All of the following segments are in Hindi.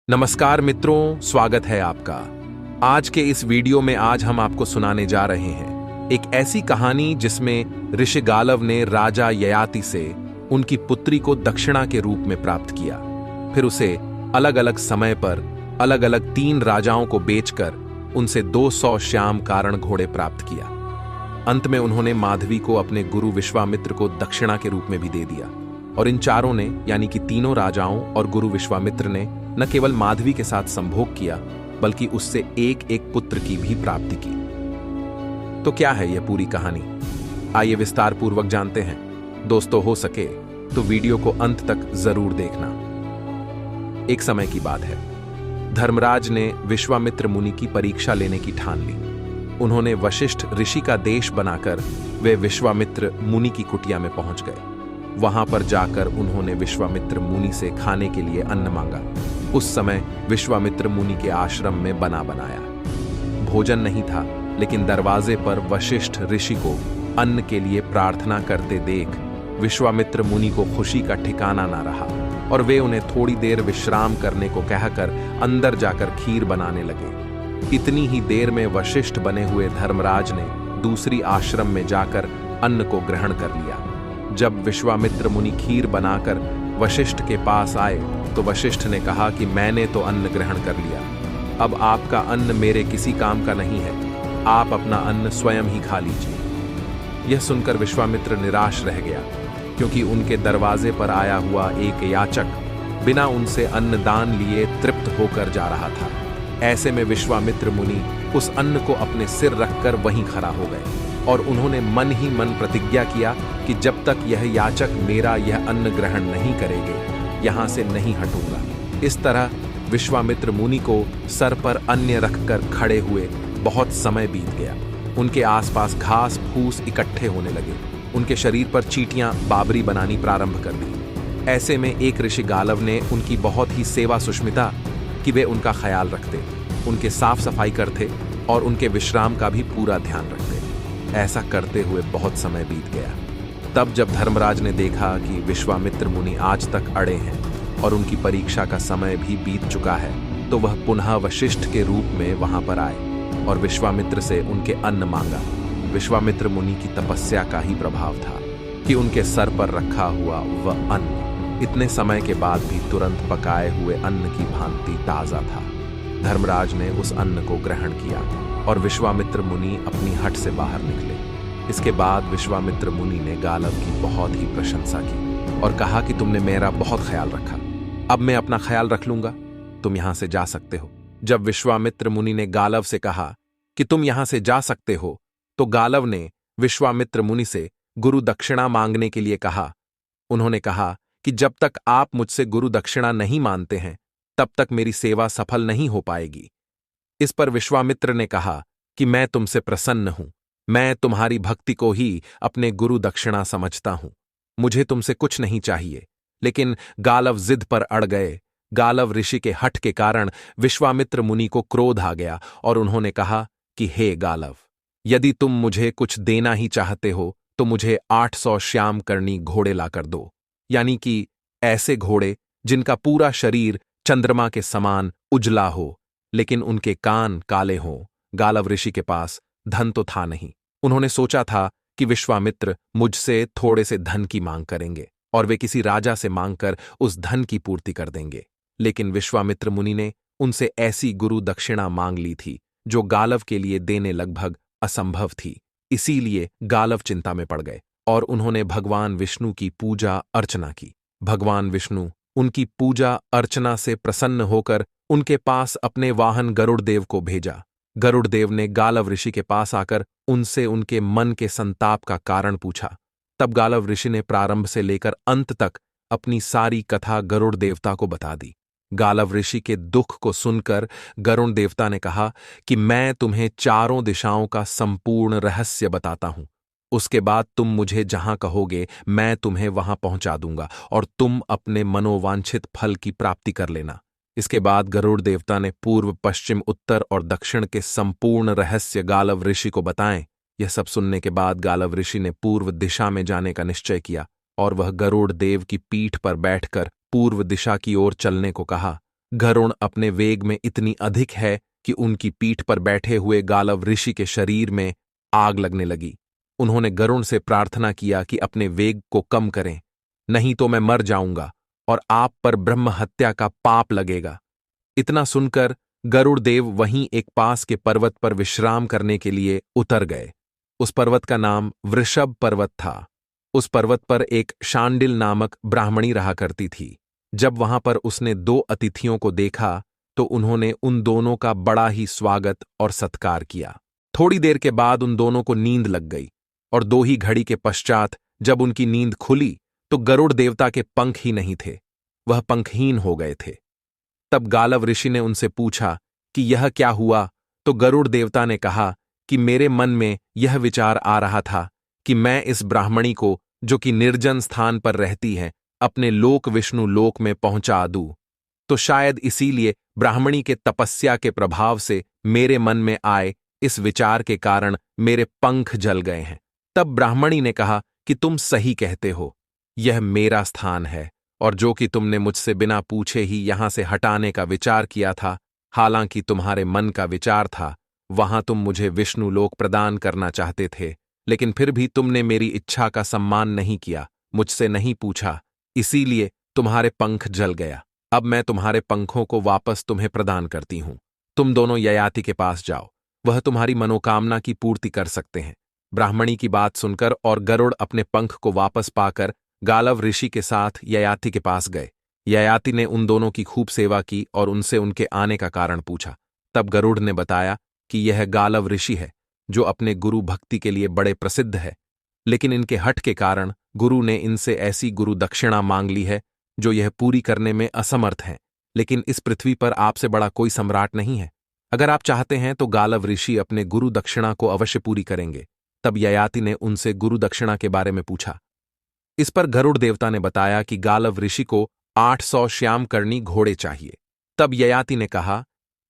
नमस्कार मित्रों, स्वागत है आपका। आज के इस वीडियो में आज हम आपको सुनाने जा रहे हैं एक ऐसी कहानी जिसमें ऋषि गालव ने राजा ययाति से उनकी पुत्री को दक्षिणा के रूप में प्राप्त किया। फिर उसे अलग अलग समय पर अलग अलग 3 राजाओं को बेचकर उनसे 200 श्याम कारण घोड़े प्राप्त किया। अंत में उन्होंने माधवी को अपने गुरु विश्वामित्र को दक्षिणा के रूप में भी दे दिया। और इन चारों ने यानी कि तीनों राजाओं और गुरु विश्वामित्र ने न केवल माधवी के साथ संभोग किया बल्कि उससे एक एक पुत्र की भी प्राप्ति की। तो क्या है यह पूरी कहानी, आइए विस्तार पूर्वक जानते हैं। दोस्तों, हो सके तो वीडियो को अंत तक जरूर देखना। एक समय की बात है, धर्मराज ने विश्वामित्र मुनि की परीक्षा लेने की ठान ली। उन्होंने वशिष्ठ ऋषि का देश बनाकर वे विश्वामित्र मुनि की कुटिया में पहुंच गए। वहां पर जाकर उन्होंने विश्वामित्र मुनि से खाने के लिए अन्न मांगा। उस समय विश्वामित्र मुनि के आश्रम में बना बनाया भोजन नहीं था, लेकिन दरवाजे पर वशिष्ठ ऋषि को अन्न के लिए प्रार्थना करते देख विश्वामित्र मुनि को खुशी का ठिकाना ना रहा और वे उन्हें थोड़ी देर विश्राम करने को कहकर अंदर जाकर खीर बनाने लगे। इतनी ही देर में वशिष्ठ बने हुए धर्मराज ने दूसरी आश्रम में जाकर अन्न को ग्रहण कर लिया। जब विश्वामित्र मुनि खीर बनाकर वशिष्ठ के पास आए तो वशिष्ठ ने कहा कि मैंने तो अन्न ग्रहण कर लिया, अब आपका अन्न मेरे किसी काम का नहीं है, आप अपना अन्न स्वयं ही खा लीजिए। यह सुनकर विश्वामित्र निराश रह गया, क्योंकि उनके दरवाजे पर आया हुआ एक याचक बिना उनसे अन्न दान लिए तृप्त होकर जा रहा था। ऐसे में विश्वामित्र मुनि उस अन्न को अपने सिर रखकर वहीं खड़ा हो गए और उन्होंने मन ही मन प्रतिज्ञा किया कि जब तक यह याचक मेरा यह अन्न ग्रहण नहीं करेंगे, यहां से नहीं हटूंगा। इस तरह विश्वामित्र मुनि को सर पर अन्न रखकर खड़े हुए बहुत समय बीत गया। उनके आसपास घास फूस इकट्ठे होने लगे। उनके शरीर पर चींटियां बाबरी बनानी प्रारंभ कर दी। ऐसे में एक ऋषि गालव ने उनकी बहुत ही सेवा सुष्मिता कि वे उनका ख्याल रखते, उनके साफ सफाई करते और उनके विश्राम का भी पूरा ध्यान रखते। ऐसा करते हुए बहुत समय बीत गया। तब जब धर्मराज ने देखा कि विश्वामित्र मुनि आज तक अड़े हैं और उनकी परीक्षा का समय भी बीत चुका है, तो वह पुनः वशिष्ठ के रूप में वहां पर आए और विश्वामित्र से उनके अन्न मांगा। विश्वामित्र मुनि की तपस्या का ही प्रभाव था कि उनके सर पर रखा हुआ वह अन्न इतने समय के बाद भी तुरंत पकाए हुए अन्न की भांति ताजा था। धर्मराज ने उस अन्न को ग्रहण किया और विश्वामित्र मुनि अपनी हट से बाहर निकले। इसके बाद विश्वामित्र मुनि ने गालव की बहुत ही प्रशंसा की और कहा कि तुमने मेरा बहुत ख्याल रखा, अब मैं अपना ख्याल रख लूंगा, तुम यहां से जा सकते हो। जब विश्वामित्र मुनि ने गालव से कहा कि तुम यहां से जा सकते हो, तो गालव ने विश्वामित्र मुनि से गुरु दक्षिणा मांगने के लिए कहा। उन्होंने कहा कि जब तक आप मुझसे गुरु दक्षिणा नहीं मानते हैं, तब तक मेरी सेवा सफल नहीं हो पाएगी। इस पर विश्वामित्र ने कहा कि मैं तुमसे प्रसन्न हूं, मैं तुम्हारी भक्ति को ही अपने गुरु दक्षिणा समझता हूं, मुझे तुमसे कुछ नहीं चाहिए। लेकिन गालव जिद पर अड़ गए। गालव ऋषि के हठ के कारण विश्वामित्र मुनि को क्रोध आ गया और उन्होंने कहा कि हे गालव, यदि तुम मुझे कुछ देना ही चाहते हो तो मुझे 800 श्याम करनी घोड़े लाकर दो, यानी कि ऐसे घोड़े जिनका पूरा शरीर चंद्रमा के समान उजला हो, लेकिन उनके कान काले हों। गालव ऋषि के पास धन तो था नहीं। उन्होंने सोचा था कि विश्वामित्र मुझसे थोड़े से धन की मांग करेंगे और वे किसी राजा से मांगकर उस धन की पूर्ति कर देंगे। लेकिन विश्वामित्र मुनि ने उनसे ऐसी गुरु दक्षिणा मांग ली थी जो गालव के लिए देने लगभग असंभव थी। इसीलिए गालव चिंता में पड़ गए और उन्होंने भगवान विष्णु की पूजा अर्चना की। भगवान विष्णु उनकी पूजा अर्चना से प्रसन्न होकर उनके पास अपने वाहन गरुड़देव को भेजा। गरुड़देव ने गालव ऋषि के पास आकर उनसे उनके मन के संताप का कारण पूछा। तब गालव ऋषि ने प्रारंभ से लेकर अंत तक अपनी सारी कथा गरुड़ देवता को बता दी। गालव ऋषि के दुख को सुनकर गरुड़ देवता ने कहा कि मैं तुम्हें चारों दिशाओं का संपूर्ण रहस्य बताता हूं, उसके बाद तुम मुझे जहां कहोगे मैं तुम्हें वहां पहुंचा दूंगा और तुम अपने मनोवांछित फल की प्राप्ति कर लेना। इसके बाद गरुड़ देवता ने पूर्व पश्चिम उत्तर और दक्षिण के संपूर्ण रहस्य गालव ऋषि को बताएं। यह सब सुनने के बाद गालव ऋषि ने पूर्व दिशा में जाने का निश्चय किया और वह गरुड़ देव की पीठ पर बैठकर पूर्व दिशा की ओर चलने को कहा। गरुड़ अपने वेग में इतनी अधिक है कि उनकी पीठ पर बैठे हुए गालव ऋषि के शरीर में आग लगने लगी। उन्होंने गरुड़ से प्रार्थना किया कि अपने वेग को कम करें, नहीं तो मैं मर जाऊंगा और आप पर ब्रह्म हत्या का पाप लगेगा। इतना सुनकर गरुड़ देव वहीं एक पास के पर्वत पर विश्राम करने के लिए उतर गए। उस पर्वत का नाम वृषभ पर्वत था। उस पर्वत पर एक शांडिल नामक ब्राह्मणी रहा करती थी। जब वहां पर उसने दो अतिथियों को देखा तो उन्होंने उन दोनों का बड़ा ही स्वागत और सत्कार किया। थोड़ी देर के बाद उन दोनों को नींद लग गई और 2 ही घड़ी के पश्चात जब उनकी नींद खुली तो गरुड़ देवता के पंख ही नहीं थे, वह पंखहीन हो गए थे। तब गालव ऋषि ने उनसे पूछा कि यह क्या हुआ, तो गरुड़ देवता ने कहा कि मेरे मन में यह विचार आ रहा था कि मैं इस ब्राह्मणी को, जो कि निर्जन स्थान पर रहती है, अपने लोक विष्णु लोक में पहुंचा दूं। तो शायद इसीलिए ब्राह्मणी के तपस्या के प्रभाव से मेरे मन में आए इस विचार के कारण मेरे पंख जल गए हैं। तब ब्राह्मणी ने कहा कि तुम सही कहते हो, यह मेरा स्थान है और जो कि तुमने मुझसे बिना पूछे ही यहां से हटाने का विचार किया था, हालांकि तुम्हारे मन का विचार था, वहां तुम मुझे विष्णु लोक प्रदान करना चाहते थे, लेकिन फिर भी तुमने मेरी इच्छा का सम्मान नहीं किया, मुझसे नहीं पूछा, इसीलिए तुम्हारे पंख जल गया। अब मैं तुम्हारे पंखों को वापस तुम्हें प्रदान करती हूं। तुम दोनों ययाति के पास जाओ, वह तुम्हारी मनोकामना की पूर्ति कर सकते हैं। ब्राह्मणी की बात सुनकर और गरुड़ अपने पंख को वापस पाकर गालव ऋषि के साथ ययाति के पास गए। ययाति ने उन दोनों की खूब सेवा की और उनसे उनके आने का कारण पूछा। तब गरुड़ ने बताया कि यह गालव ऋषि है, जो अपने गुरु भक्ति के लिए बड़े प्रसिद्ध है, लेकिन इनके हठ के कारण गुरु ने इनसे ऐसी गुरु दक्षिणा मांग ली है जो यह पूरी करने में असमर्थ हैं। लेकिन इस पृथ्वी पर आपसे बड़ा कोई सम्राट नहीं है। अगर आप चाहते हैं तो गालव ऋषि अपने गुरु दक्षिणा को अवश्य पूरी करेंगे। तब ययाति ने उनसे गुरु दक्षिणा के बारे में पूछा। इस पर गरुड़ देवता ने बताया कि गालव ऋषि को 800 श्यामकर्णी घोड़े चाहिए। तब ययाति ने कहा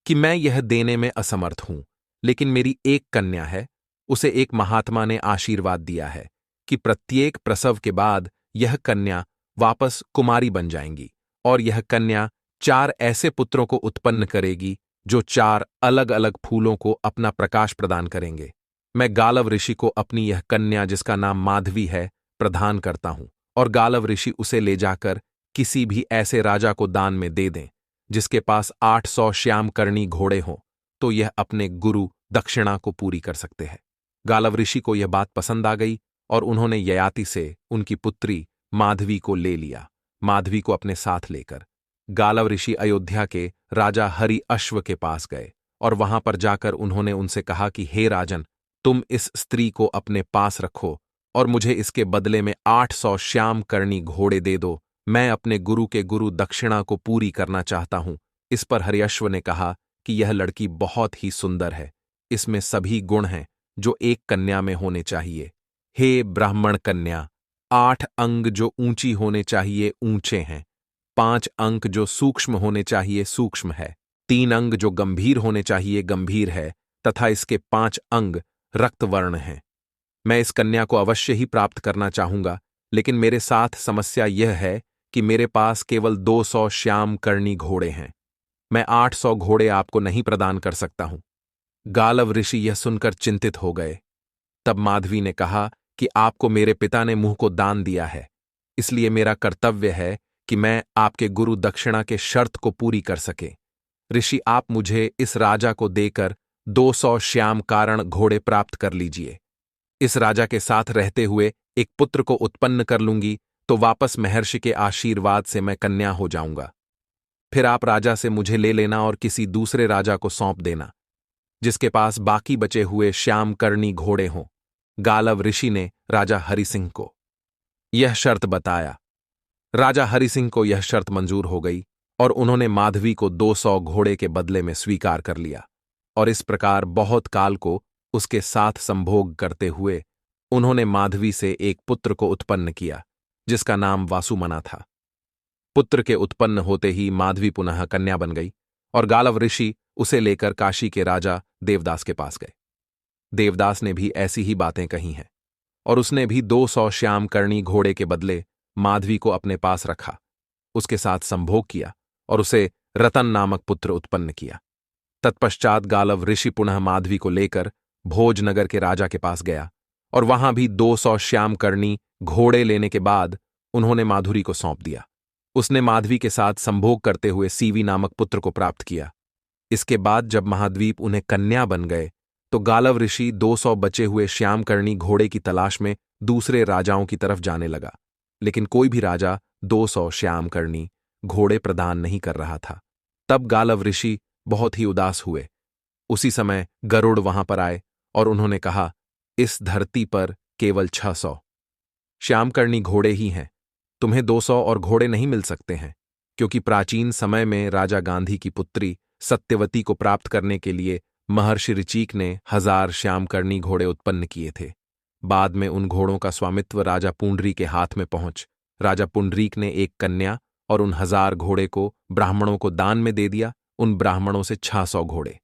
कि मैं यह देने में असमर्थ हूं, लेकिन मेरी एक कन्या है, उसे एक महात्मा ने आशीर्वाद दिया है कि प्रत्येक प्रसव के बाद यह कन्या वापस कुमारी बन जाएंगी और यह कन्या 4 ऐसे पुत्रों को उत्पन्न करेगी जो 4 अलग अलग फूलों को अपना प्रकाश प्रदान करेंगे। मैं गालव ऋषि को अपनी यह कन्या, जिसका नाम माधवी है, प्रदान करता हूं और गालव ऋषि उसे ले जाकर किसी भी ऐसे राजा को दान में दे दें जिसके पास 800 श्यामकर्णी घोड़े हों, तो यह अपने गुरु दक्षिणा को पूरी कर सकते हैं। गालव ऋषि को यह बात पसंद आ गई और उन्होंने ययाति से उनकी पुत्री माधवी को ले लिया। माधवी को अपने साथ लेकर गालव ऋषि अयोध्या के राजा हरि अश्व के पास गए और वहां पर जाकर उन्होंने उनसे कहा कि हे राजन, तुम इस स्त्री को अपने पास रखो और मुझे इसके बदले में 800 श्यामकर्णी घोड़े दे दो। मैं अपने गुरु के गुरु दक्षिणा को पूरी करना चाहता हूं। इस पर हरिअश्व ने कहा कि यह लड़की बहुत ही सुंदर है, इसमें सभी गुण हैं जो एक कन्या में होने चाहिए। हे ब्राह्मण कन्या, 8 अंग जो ऊंची होने चाहिए ऊंचे हैं, 5 अंक जो सूक्ष्म होने चाहिए सूक्ष्म है, 3 अंग जो गंभीर होने चाहिए गंभीर है, तथा इसके 5 अंग रक्तवर्ण हैं। मैं इस कन्या को अवश्य ही प्राप्त करना चाहूंगा, लेकिन मेरे साथ समस्या यह है कि मेरे पास केवल 200 श्यामकर्णी घोड़े हैं। मैं 800 घोड़े आपको नहीं प्रदान कर सकता हूं। गालव ऋषि यह सुनकर चिंतित हो गए। तब माधवी ने कहा कि आपको मेरे पिता ने मुंह को दान दिया है, इसलिए मेरा कर्तव्य है कि मैं आपके गुरु दक्षिणा के शर्त को पूरी कर सके। ऋषि, आप मुझे इस राजा को देकर 200 श्याम कारण घोड़े प्राप्त कर लीजिए। इस राजा के साथ रहते हुए एक पुत्र को उत्पन्न कर लूंगी तो वापस महर्षि के आशीर्वाद से मैं कन्या हो जाऊंगा। फिर आप राजा से मुझे ले लेना और किसी दूसरे राजा को सौंप देना जिसके पास बाकी बचे हुए श्यामकर्णी घोड़े हों। गालव ऋषि ने राजा हरिसिंह को यह शर्त बताया। राजा हरिसिंह को यह शर्त मंजूर हो गई और उन्होंने माधवी को 200 घोड़े के बदले में स्वीकार कर लिया और इस प्रकार बहुत काल को उसके साथ संभोग करते हुए उन्होंने माधवी से एक पुत्र को उत्पन्न किया जिसका नाम वासुमना था। पुत्र के उत्पन्न होते ही माधवी पुनः कन्या बन गई और गालव ऋषि उसे लेकर काशी के राजा देवदास के पास गए। देवदास ने भी ऐसी ही बातें कही हैं और उसने भी 200 श्यामकर्णी घोड़े के बदले माधवी को अपने पास रखा, उसके साथ संभोग किया और उसे रतन नामक पुत्र उत्पन्न किया। तत्पश्चात गालव ऋषि पुनः माधवी को लेकर भोजनगर के राजा के पास गया और वहां भी 200 श्यामकर्णी घोड़े लेने के बाद उन्होंने माधुरी को सौंप दिया। उसने माधवी के साथ संभोग करते हुए सीवी नामक पुत्र को प्राप्त किया। इसके बाद जब महाद्वीप उन्हें कन्या बन गए तो गालव ऋषि 200 बचे हुए श्यामकर्णी घोड़े की तलाश में दूसरे राजाओं की तरफ जाने लगा, लेकिन कोई भी राजा 200 श्यामकर्णी घोड़े प्रदान नहीं कर रहा था। तब गालव ऋषि बहुत ही उदास हुए। उसी समय गरुड़ वहां पर आए और उन्होंने कहा, इस धरती पर केवल 600 श्यामकर्णी घोड़े ही हैं, तुम्हें 200 और घोड़े नहीं मिल सकते हैं, क्योंकि प्राचीन समय में राजा गांधी की पुत्री सत्यवती को प्राप्त करने के लिए महर्षि ऋचीक ने 1000 श्यामकर्णी घोड़े उत्पन्न किए थे। बाद में उन घोड़ों का स्वामित्व राजा पुंडरी के हाथ में पहुंच राजा पुंडरीक ने एक कन्या और उन 1000 घोड़े को ब्राह्मणों को दान में दे दिया। उन ब्राह्मणों से 600 घोड़े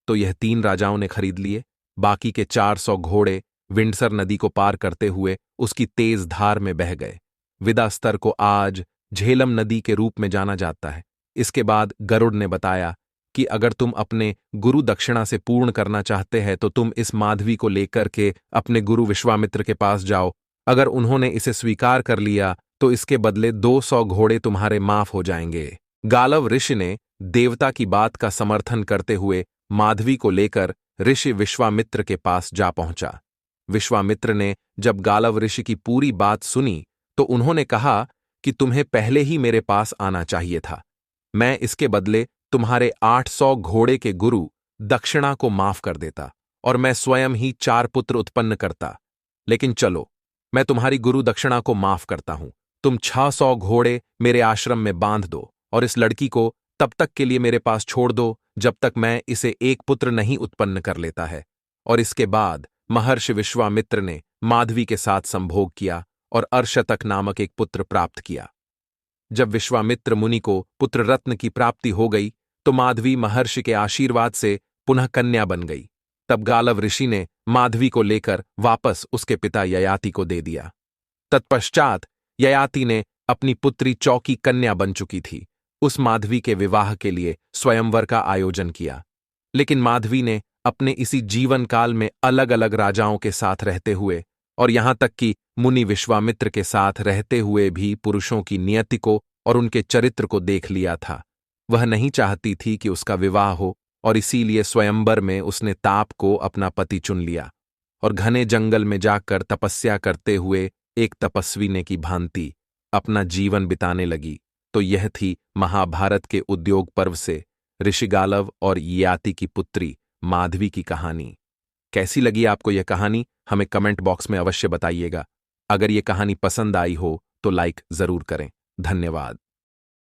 तो यह 3 राजाओं ने खरीद लिए। बाकी के 400 घोड़े विंडसर नदी को पार करते हुए उसकी तेज धार में बह गए। विदा स्तर को आज झेलम नदी के रूप में जाना जाता है। इसके बाद गरुड़ ने बताया कि अगर तुम अपने गुरु दक्षिणा से पूर्ण करना चाहते हैं तो तुम इस माधवी को लेकर के अपने गुरु विश्वामित्र के पास जाओ। अगर उन्होंने इसे स्वीकार कर लिया तो इसके बदले 200 घोड़े तुम्हारे माफ हो जाएंगे। गालव ऋषि ने देवता की बात का समर्थन करते हुए माधवी को लेकर ऋषि विश्वामित्र के पास जा पहुंचा। विश्वामित्र ने जब गालव ऋषि की पूरी बात सुनी तो उन्होंने कहा कि तुम्हें पहले ही मेरे पास आना चाहिए था। मैं इसके बदले तुम्हारे 800 घोड़े के गुरु दक्षिणा को माफ कर देता और मैं स्वयं ही 4 पुत्र उत्पन्न करता। लेकिन चलो, मैं तुम्हारी गुरु दक्षिणा को माफ करता हूं। तुम 600 घोड़े मेरे आश्रम में बांध दो और इस लड़की को तब तक के लिए मेरे पास छोड़ दो जब तक मैं इसे एक पुत्र नहीं उत्पन्न कर लेता है। और इसके बाद महर्षि विश्वामित्र ने माधवी के साथ संभोग किया और अर्शतक नामक एक पुत्र प्राप्त किया। जब विश्वामित्र मुनि को पुत्र रत्न की प्राप्ति हो गई तो माधवी महर्षि के आशीर्वाद से पुनः कन्या बन गई। तब गालव ऋषि ने माधवी को लेकर वापस उसके पिता ययाति को दे दिया। तत्पश्चात ययाति ने अपनी पुत्री चौकी कन्या बन चुकी थी उस माधवी के विवाह के लिए स्वयंवर का आयोजन किया। लेकिन माधवी ने अपने इसी जीवन काल में अलग अलग राजाओं के साथ रहते हुए और यहां तक कि मुनि विश्वामित्र के साथ रहते हुए भी पुरुषों की नियति को और उनके चरित्र को देख लिया था। वह नहीं चाहती थी कि उसका विवाह हो और इसीलिए स्वयंवर में उसने ताप को अपना पति चुन लिया और घने जंगल में जाकर तपस्या करते हुए एक तपस्वी ने की भांति अपना जीवन बिताने लगी। तो यह थी महाभारत के उद्योग पर्व से ऋषि गालव और ययाति की पुत्री माधवी की कहानी। कैसी लगी आपको यह कहानी, हमें कमेंट बॉक्स में अवश्य बताइएगा। अगर यह कहानी पसंद आई हो तो लाइक जरूर करें। धन्यवाद।